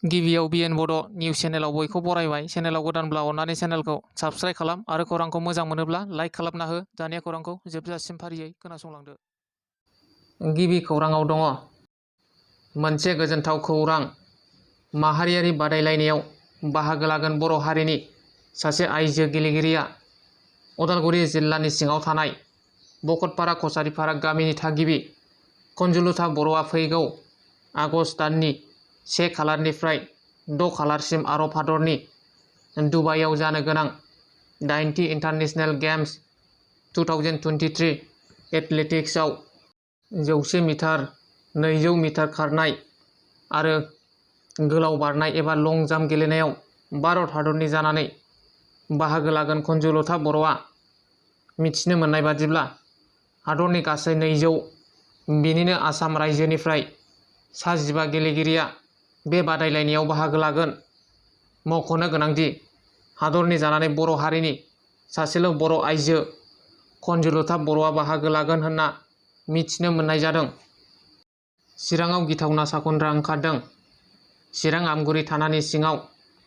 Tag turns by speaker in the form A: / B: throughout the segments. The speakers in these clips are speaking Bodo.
A: गिबियाव बिएन बड' निउस चेनेलाव बयखौ बरायबाय। चेनेलाव गोदानब्ला अननानै चेनेलखौ साबस्क्राइब खालाम आरो खौरांखौ मोजां मोनोब्ला लाइक खालामना हो। दानिया खौरांखौ जोबजासिम फारियै खोनासंलांदो। गिबि खौराङाव दङ मोनसे गोजोनथाव खौरां। माहारियारि बादायलायनायाव बाहागो लागोन बर' हारिनि सासे आइजो गेलेगिरिया उदालगुरि जिल्लानि सिङाव थानाय बकतपारा कसारिपारा गामिनि थागिबि कनजुलता बर'आ फैगौ आगस्ट दाननि 1 खालारनिफ्राय 6 खालारसिम आरब हादरनि दुबाइआव जानो गोनां 80 इन्टारनेशनेल गेम्स 2023 एथलेटिक्सआव 100 मिटार, 200 मिटार खारनाय आरो गोलाव बारनाय एबा लं जाम्प गेलेनायाव भारत हादरनि जानानै बाहागो लागोन कनजुलता बर'आ। मिथिनो मोननाय बादिब्ला हादरनि गासै 200, बिनिनो आसाम रायजोनिफ्राय 15 गेलेगिरिया बे बादायलायनायाव बाहागो लागोन। मख'नो गोनांदि हादरनि जानानै बर' हारिनि सासेल' बर' आइजो कनजुलता बर'आ बाहागो लागोन होनना मिथिनो मोननाय जादों। चिराङाव गिथावना साखनद्रा ओंखारदों। चिरां आमगुरि थानानि सिङाव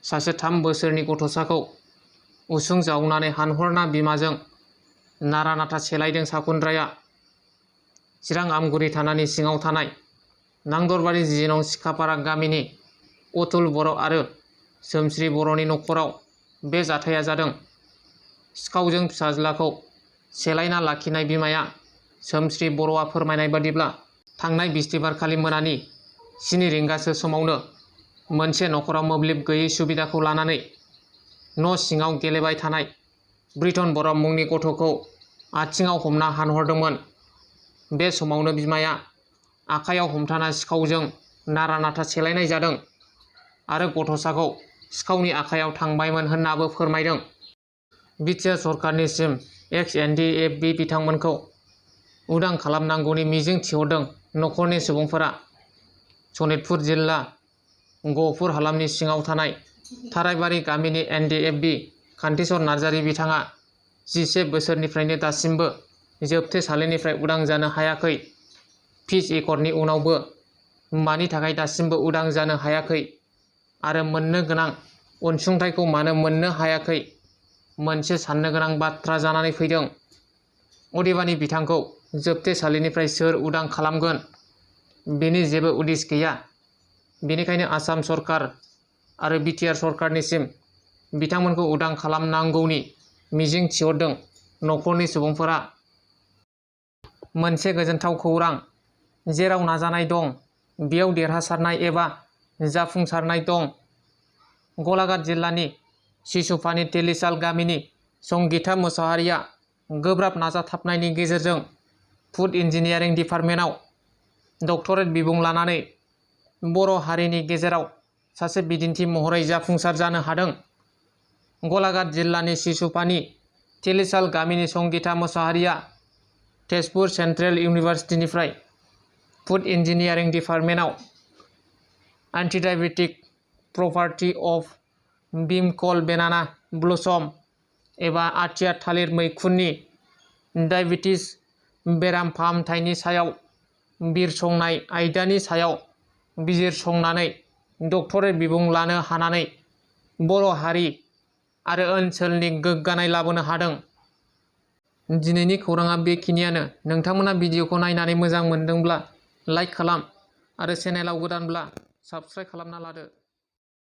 A: सासे 3 बोसोरनि गथ'साखौ उसुं जावनानै हानहरना बिमाजों नारा नाथा सेलायदों साखनद्राया। चिरां आमगुरि थानानि सिङाव थानाय नांदरबारि 10 नं सिखापारा गामिनि अतुल बर' आरो सोमश्री बर'नि नखराव बे जाथाया जादों। सिखावजों फिसाज्लाखौ सेलायना लाखिनाय बिमाया सोमश्री बर'आ फोरमायनाय बादिब्ला थांनाय बिस्तिबारखालि मोनानि 7 रिंगासो समावनो मोनसे नखराव मोब्लिब गैयै सुबिदाखौ लानानै न' सिङाव गेलेबाय थानाय ब्रिटन बर' मुंनि गथ'खौ आथिङाव हमना हानहरदोंमोन। बे समावनो बिमाया आखाइयाव हमथाना सिखावजों नारा नाथा सेलायनाय जादों आरो गथ'साखौ सिखावनि आखाइयाव थांबायमोन होननाबो फोरमायदों। बिटिआर सरकारनिसिम एक्स-एनडि-एफ-बि बिथांमोनखौ उदां खालामनांगौनि मिजिं थिहरदों नखरनि सुबुंफोरा। सनितपुर जिल्ला गहपुर हालामनि सिङाव थानाय थाराइबारि गामिनि एनडि-एफ-बि कान्तिस्वर नार्जारि बिथाङा 11 बोसोरनिफ्रायनो दासिमबो जोबथेसालिनिफ्राय उदां जानो हायाखै। फिस एकर्डनि उनावबो मानि थाखाय दासिमबो उदां जानो हायाखै आरो मोननो गोनां अनसुंथाइखौ मानो मोननो हायाखै मोनसे साननो गोनां बाथ्रा जानानै फैदों। अदेबानि बिथांखौ जोबथेसालिनिफ्राय सोर उदां खालामगोन बेनि जेबो उदिस गैया। बेनिखायनो आसाम सरकार आरो बिटिआर सरकारनिसिम बिथांमोनखौ उदां खालामनांगौनि मिजिं थिहरदों नखरनि सुबुंफोरा। मोनसे गोजोनथाव खौरां। जेराव नाजानाय दं बेयाव देरहासारनाय एबा जाफुंसारनाय दं। गलाघाट जिल्लानि सिसुपानि तेलिसाल गामिनि संगिता मोसाहारिया गोब्राब नाजाथाबनायनि गेजेरजों फुड इन्जिनियारिं डिपार्टमेन्टआव डक्टरेट बिमुं लानानै बर' हारिनि गेजेराव सासे बिदिन्थि महरै जाफुंसार जानो हादों। गलाघाट जिल्लानि सिसुपानि तेलिसाल गामिनि संगिता मोसाहारिया तेजपुर सेन्ट्रेल इउनिभार्सिटिनिफ्राय फुड इन्जिनियारिं डिपार्टमेन्टआव antidiabetic property of bhimkol banana blossom एबा आथिया थालिर मैखुननि डायबेटिस बेराम फाहामथायनि सायाव बिजिरसंनाय आयदानि सायाव बिजिरसंनानै डक्टरेट बिमुं लानो हानानै बर' हारि आरो ओनसोलनि गोग्गानाय लाबोनो हादों। दिनैनि खौराङा बेखिनियानो। नोंथांमोना भिडिअखौ नायनानै मोजां मोनदोंब्ला लाइक खालाम आरो चेनेलाव गोदानब्ला साबस्क्राइब खालामना लादो।